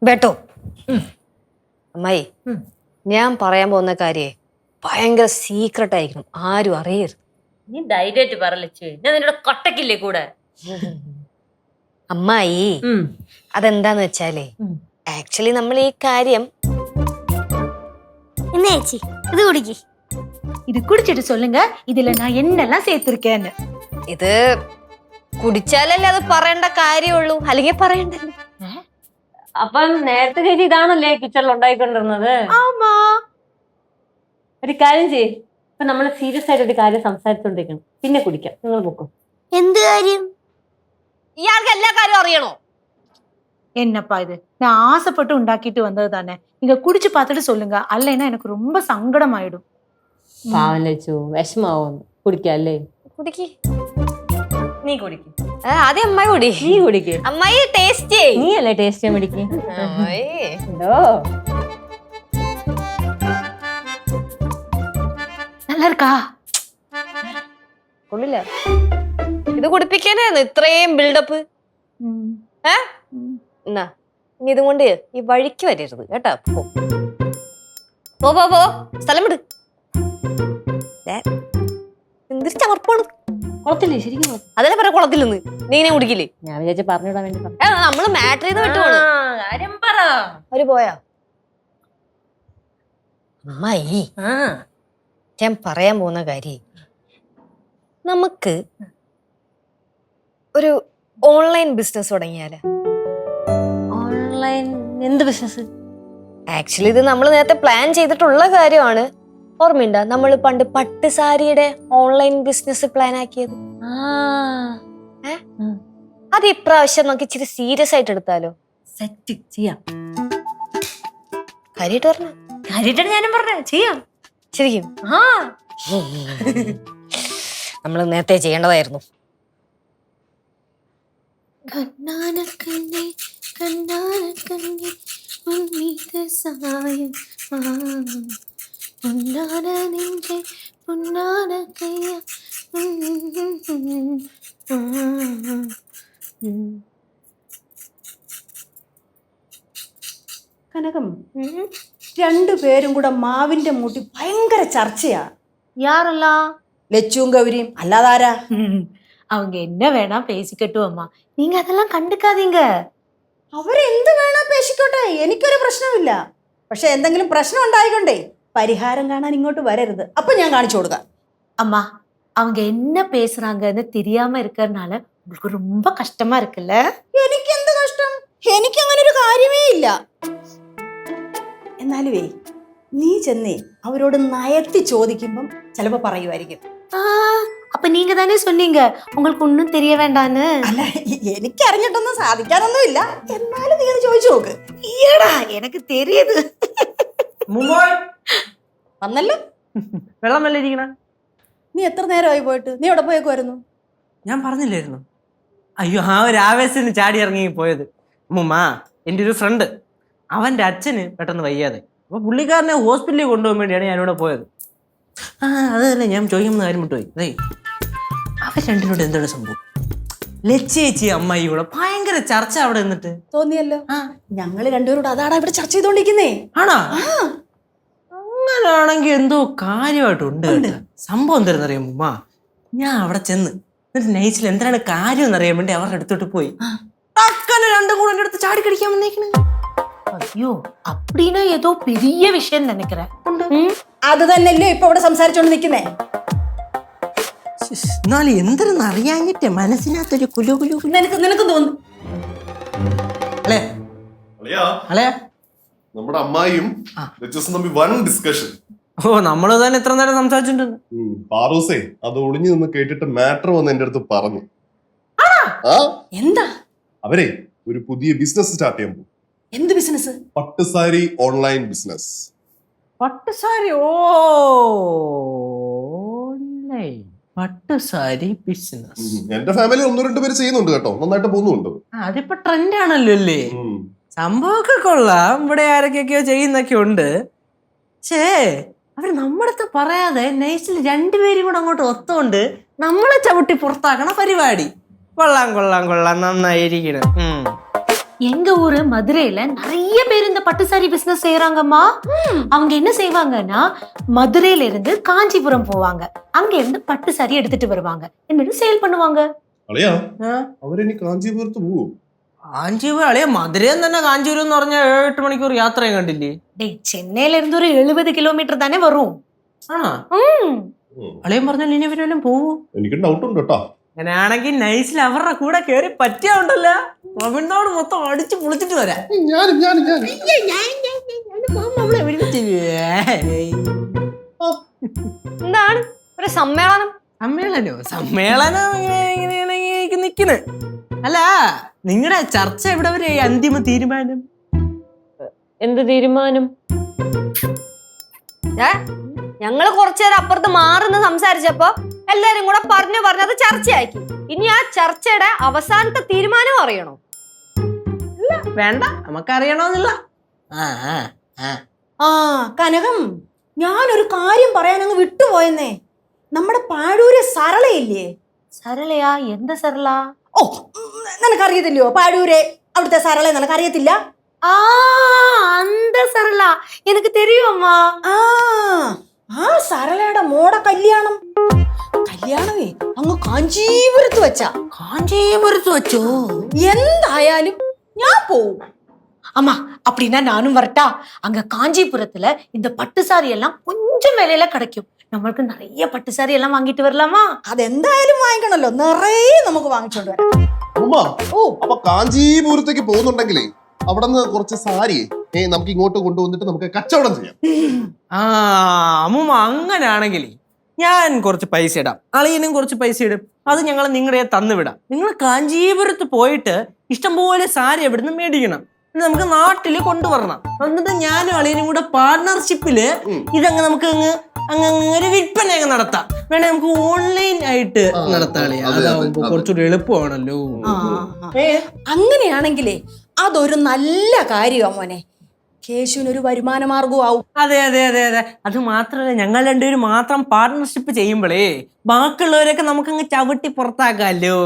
ബേട്ടോ അമ്മായി ഞാൻ പറയാൻ പോകുന്ന കാര്യേ ഭയങ്കര സീക്രട്ട് ആയിരിക്കണം, ആരും അറിയരുത്. നീ ധൈര്യമായിട്ട് പറലച്ചു, ഞാൻ നിന്നോട് കട്ടക്കില്ലേ കൂടെ. അമ്മായി അതെന്താന്ന് വെച്ചാലേ ആക്ച്വലി നമ്മൾ ഈ കാര്യം ചേച്ചി ഇത് കുടിക്ക്. இது குடிச்சிட்டு சொல்லுங்க இதுல நான் என்னெல்லாம் சேர்த்திருக்கேன்னு. ഇത് കുടിച്ചാലല്ലേ അത് പറയേണ്ട കാര്യമുള്ളൂ, അല്ലെങ്കിൽ പറയണ്ടല്ലോ. അപ്പം നേരത്തെ ചേച്ചി ഇതാണല്ലേ കിച്ചണിൽ ഉണ്ടായിക്കൊണ്ടിരുന്നത്? ஆமா. ഒരു കാര്യം ചെയ്യ്, ഇപ്പൊ നമ്മള് സീരിയസ് ആയിട്ട് ഒരു കാര്യം സംസാരിച്ചോണ്ടിരിക്കണം, പിന്നെ കുടിക്കാം. നിങ്ങൾ പൊക്കും. എന്ത് കാര്യം? ഇയാൾക്ക് എല്ലാ കാര്യവും അറിയണോ? என்னப்பா இது, நான் ஆசைப்பட்டு உண்டாக்கிட்டு வந்தது தானே. நீங்க குடிச்சு பார்த்துட்டு சொல்லுங்க, அல்லைன்னா எனக்கு ரொம்ப சங்கடமாயிடும். പാവം ലച്ചു, വിഷമാവും. കുടിക്കാം അല്ലേ? കുടിക്ക്. നീ കുടിക്ക്. ആദ്യം അമ്മായി കുടി. നീ കുടിക്ക്. അമ്മായി ടേസ്റ്റ് നീ അല്ലേ ടേസ്റ്റ് ചെയ്യാൻ പിടിക്ക്. എന്തോ நல்லா இருக்கா? കൊള്ളില്ല. ഇത് കുടിപ്പിക്കാനായിരുന്നു ഇത്രയും ബിൽഡപ്പ്. എന്നാ ഇനി ഇതും കൊണ്ട് ഈ വഴിക്ക് വരരുത് കേട്ടാ. പോ പോ പോ, സ്ഥലം വിട്. എന്തൊരു ചമർപ്പാണ്. കുളത്തില്ലേ? ശരിക്കും അതല്ലേ പറയാ കുളത്തില്ലെന്ന്. നീ ഇങ്ങനെ കുടിക്കില്ലേ? ഞാൻ വിചാരിച്ച പറഞ്ഞിടാൻ വേണ്ടി നമ്മള് മാറ്റർ ചെയ്ത് വിട്ടുപോണ്. കാര്യം പറ. അവര് പോയാ? അമ്മായി ഞാൻ പറയാൻ പോകുന്ന കാര്യം, നമുക്ക് ഒരു ഓൺലൈൻ ബിസിനസ് തുടങ്ങിയാലേ? ഓൺലൈൻ എന്ത് ബിസിനസ്? ആക്ച്വലി ഇത് നമ്മൾ നേരത്തെ പ്ലാൻ ചെയ്തിട്ടുള്ള കാര്യമാണ്. ഓർമ്മയുണ്ടോ നമ്മൾ പണ്ട് പട്ട് സാരിയുടെ ഓൺലൈൻ ബിസിനസ് പ്ലാൻ ആക്കിയത്? അത് ഇപ്രാവശ്യം നമുക്ക് ഇച്ചിരി സീരിയസ് ആയിട്ട് എടുത്താലോ? സെറ്റ് ചെയ്യാം. കാര്യമായിട്ട് പറഞ്ഞ? കാര്യമായിട്ടാണ് ഞാനും പറഞ്ഞത്. ചെയ്യാം. ശരിക്കും നമ്മൾ നേരത്തെ ചെയ്യേണ്ടതായിരുന്നു. കണ്ണാനക്കണ്ണേ കണ്ണാനക്കണ്ണേ ഉന്നീത സായം പൊന്നാന നിന്റെ പൊന്നാന കയ്യ. കനകം, രണ്ടുപേരും കൂടെ മാവിന്റെ മൂട്ടി ഭയങ്കര ചർച്ചയാ. யாரெல்லாம்? ലച്ചുവും ഗൗരിയും. അല്ലാതാരാ? அவங்க என்ன வேணா பேசிக்கட்டும் அம்மா, நீங்க அதெல்லாம் கண்டுக்காதீங்க. അവരെന്ത് വേണോ പേശിക്കോട്ടെ, എനിക്കൊരു പ്രശ്നമില്ല. പക്ഷെ എന്തെങ്കിലും പ്രശ്നം ഉണ്ടായിക്കൊണ്ടേ പരിഹാരം കാണാൻ ഇങ്ങോട്ട് വരരുത്. അപ്പൊ ഞാൻ കാണിച്ചു കൊടുക്കാം. அம்மா அவங்க என்ன பேசுறாங்கன்னு தெரியாம இருக்கறனால உங்களுக்கு ரொம்ப கஷ்டமா இருக்குல்ல? എനിക്കെന്ത് കഷ്ടം? എനിക്കങ്ങനെ ഒരു കാര്യമേ ഇല്ല. എന്നാലുവേ നീ ചെന്നേ അവരോട് നയത്തി ചോദിക്കുമ്പം ചിലപ്പോ പറയുമായിരിക്കും. அப்ப நீங்க தானே சொன்னீங்க உங்களுக்கு ஒன்னும் தெரிய வேண்டான்னு. അല്ല, എനിക്കറിഞ്ഞിട്ടൊന്നും സാധിക്കാനൊന്നുമില്ല. എന്നാലും നീ അത് ചോദിച്ചു നോക്ക്. ഈടാ എനിക്ക് தெரியுது. വന്നല്ലോ. വെള്ളം വല്ല ഇരിക്കണ? നീ എത്ര നേരമായി പോയിട്ട്? നീ എവിടെ പോയേക്കുമായിരുന്നു? ഞാൻ പറഞ്ഞില്ലായിരുന്നു? അയ്യോ, ആ ഒരു ആവേശത്തിന് ചാടി ഇറങ്ങി പോയത്. മുമ്മ, എൻ്റെ ഒരു ഫ്രണ്ട്, അവൻ്റെ അച്ഛന് പെട്ടെന്ന് വയ്യാതെ, അപ്പൊ പുള്ളിക്കാരനെ ഹോസ്പിറ്റലിൽ കൊണ്ടുപോകാൻ വേണ്ടിയാണ് ഞാനിവിടെ പോയത്. അത് തന്നെ ഞാൻ ചോദിക്കുന്ന കാര്യം വിട്ടുപോയി. അതെ, അവർ രണ്ടിനോട് എന്താണ് സംഭവം? ലച്ചേച്ചി അമ്മായി കൂടെ ഭയങ്കര ചർച്ച അവിടെ നിന്നിട്ട് തോന്നിയല്ലോ. ഞങ്ങള് രണ്ടുപേരോട് അതാടാ ഇവിടെ ചർച്ച ചെയ്തോണ്ടിരിക്കുന്നേ. ആണോ? അങ്ങനാണെങ്കിൽ എന്തോ കാര്യമായിട്ടുണ്ട്. സംഭവം എന്താണെന്നറിയാം മുമ്മ, ഞാൻ അവിടെ ചെന്ന് എന്നിട്ട് നൈസിൽ എന്താണ് കാര്യം എന്നറിയാൻ വേണ്ടി അവരുടെ അടുത്തോട്ട് പോയി. ടക്കനെ രണ്ടും കൂടെ എൻ്റെ അടുത്ത് ചാടി കടിക്കാൻ വന്നേക്കണേ. ஐயோ, அப்படின்னா ஏதோ பெரிய விஷயம் நினைக்கிறேன். അത് തന്നെയല്ലോ ഇപ്പൊ ഇവിടെ സംസാരിച്ചോണ്ട് നിക്കുന്നേ. എന്നാലും എന്തെന്ന് അറിയാഞ്ഞിട്ട് മനസ്സിനകത്തൊരു കുലു കുലു. നിനക്കും തോന്നുന്നു. അല്ലേ അല്ലേ? നമ്മുടെ അമ്മായിയും ലച്ചസും തമ്മിൽ വൺ ഡിസ്കഷൻ. ഓ, നമ്മള് തന്നെ എത്ര നേരം സംസാരിച്ചിട്ടുണ്ട്. പാറൂസേ അത് ഒളിഞ്ഞു നിന്ന് കേട്ടിട്ട് മാറ്റർ വന്ന് എന്റെ അടുത്ത് പറഞ്ഞു. എന്താ? അവരെ ഒരു പുതിയ ബിസിനസ് സ്റ്റാർട്ട് ചെയ്യാൻ പോകും. എന്ത് ബിസിനസ്? പട്ടുസാരി ഓൺലൈൻ ബിസിനസ്. പട്ടുസാരി? ഓ, പട്ടുസാരി ബിസിനസ്. എന്റെ ഫാമിലി 1-2 പേര് ചെയ്യുന്നുണ്ട് കേട്ടോ, നന്നായിട്ട് പോകുന്നുണ്ട്. അതിപ്പോ ട്രെൻഡ് ആണല്ലോ അല്ലേ? സംഭവമൊക്കെ കൊള്ളാം. ഇവിടെ ആരൊക്കെയൊക്കെയോ ചെയ്യുന്നൊക്കെ ഉണ്ട്. പക്ഷേ അവര് നമ്മടത്ത് പറയാതെ നൈസിൽ രണ്ടുപേരും കൂടെ അങ്ങോട്ട് ഒത്തുകൊണ്ട് നമ്മളെ ചവിട്ടി പുറത്താക്കണ പരിപാടി. കൊള്ളാം കൊള്ളാം കൊള്ളാം, നന്നായിരിക്കണം. எங்க ஊரு மதுரையில நிறைய பேர் இந்த பட்டு சாரி பிசினஸ் செய்யறாங்கம்மா. அவங்க என்ன செய்வாங்கன்னா மதுரையில இருந்து காஞ்சிபுரம் போவாங்க, அங்க இருந்து பட்டு சாரி எடுத்துட்டு வருவாங்க, എന്നിട്ട് சேல் பண்ணுவாங்க. അളിയാ ആ? അവരിനി കാഞ്ചീപുരത്ത് പോവും. കാഞ്ചീപുരം അളിയ മധുരയിൽ തന്നെ കാഞ്ചീപുരം എന്ന് പറഞ്ഞാൽ 7-8 മണിക്കൂർ യാത്രയും കണ്ടില്ലേ? டேய் சென்னையில இருந்து ஒரு 70 கிலோமீட்டர் தானே வரும். ആണോ? ഉം. അളിയൻ പറഞ്ഞാൽ ഇനി ഇവരെല്ലാം പോവൂ. എനിക്ക് ഡൗട്ട് ഉണ്ട് കേട്ടോ. അങ്ങനെയാണെങ്കിൽ നൈസിൽ അവരുടെ കൂടെ കയറി പറ്റിയാണ്ടല്ലോ തമിഴ്നാട് മൊത്തം അടിച്ചു പൊളിച്ചിട്ട് വരാം. നമ്മളെ ഒരുമിച്ച് എന്താണ് ഒരു സമ്മേളനം? സമ്മേളനം ഇങ്ങനെയാണെങ്കിൽ നിക്കണ്. അല്ല, നിങ്ങളുടെ ചർച്ച എവിടെ വരെ അന്തിമ തീരുമാനം? എന്ത് തീരുമാനം? ഞങ്ങള് കുറച്ചേരം അപ്പുറത്ത് മാറുന്ന സംസാരിച്ചപ്പോ എല്ലാരും കൂടെ പറഞ്ഞത് ചർച്ചയാക്കി. ഇനി ആ ചർച്ചയുടെ അവസാനത്തെ തീരുമാനം അറിയണോ? വേണ്ട, നമുക്കറിയണമെന്നില്ല. ആ കനകം, ഞാനൊരു കാര്യം പറയാൻ അങ്ങ് വിട്ടുപോയെന്നേ. നമ്മുടെ പാഴൂര് സരളയില്ലേ? சரளையா? எந்த சரளா? ഓ, നിനക്കറിയത്തില്ലയോ പാഴൂരെ? അവിടുത്തെ സരള നിനക്കറിയത്തില്ല? ஆ, அந்த சரளா எனக்கு தெரியும் அம்மா. ആ ആ സരളയുടെ മോടെ കല്യാണമേ അങ്ങ് കാഞ്ചീപുരത്ത് വെച്ചാ. കാഞ്ചീപുരത്ത് വെച്ചോ? എന്തായാലും ഞാൻ പോവും. அம்மா அப்படின்னா நானும் வரட்டா? அங்க காஞ்சிபுரத்துல இந்த பட்டு சாரி எல்லாம் கொஞ்சம் விலையில கிடைக்கும், நம்மளுக்கு நிறைய பட்டு சாரி எல்லாம் வாங்கிட்டு வரலாமா? അതെന്തായാലും വാങ്ങിക്കണല്ലോ, നിറയെ നമുക്ക് വാങ്ങിച്ചോണ്ട് വരാം. ഉമ്മ, അപ്പൊ കാഞ്ചീപുരത്തേക്ക് പോകുന്നുണ്ടെങ്കിലേ അവിടെ നിന്ന് കുറച്ച് സാരി നമുക്ക് ഇങ്ങോട്ട് കൊണ്ടുവന്നിട്ട് നമുക്ക് കച്ചവടം ചെയ്യാം. ആ അമ്മൂമ്മ, അങ്ങനെയാണെങ്കിൽ ഞാൻ കുറച്ച് പൈസ ഇടാം, അളിയനും കുറച്ച് പൈസ ഇടും. അത് ഞങ്ങൾ നിങ്ങളുടെ തന്നുവിടാം. നിങ്ങൾ കാഞ്ചീപുരത്ത് പോയിട്ട് ഇഷ്ടംപോലെ സാരി എവിടുന്ന് മേടിക്കണം, നമുക്ക് നാട്ടില് കൊണ്ടുവരണം. എന്നിട്ട് ഞാനും അളിയനും കൂടെ പാർട്ണർഷിപ്പില് ഇതങ്ങ് നമുക്ക് അങ്ങ് ഒരു വിൽപ്പന അങ്ങ് നടത്താം. വേണേ നമുക്ക് ഓൺലൈൻ ആയിട്ട് നടത്താം അളിയ. അതാവുമ്പോ കുറച്ചുകൂടി എളുപ്പമാണല്ലോ. അങ്ങനെയാണെങ്കിലേ അതൊരു നല്ല കാര്യമാണ് മോനെ. കേശുവിനൊരു വരുമാന മാർഗവും ആവും. അതെ അതെ അതെ അതെ. അത് മാത്രമല്ല, ഞങ്ങൾ രണ്ടുപേരും മാത്രം പാർട്ണർഷിപ്പ് ചെയ്യുമ്പോഴേ ബാക്കിയുള്ളവരൊക്കെ നമുക്കങ്ങ് ചവിട്ടി പുറത്താക്കാമല്ലോ.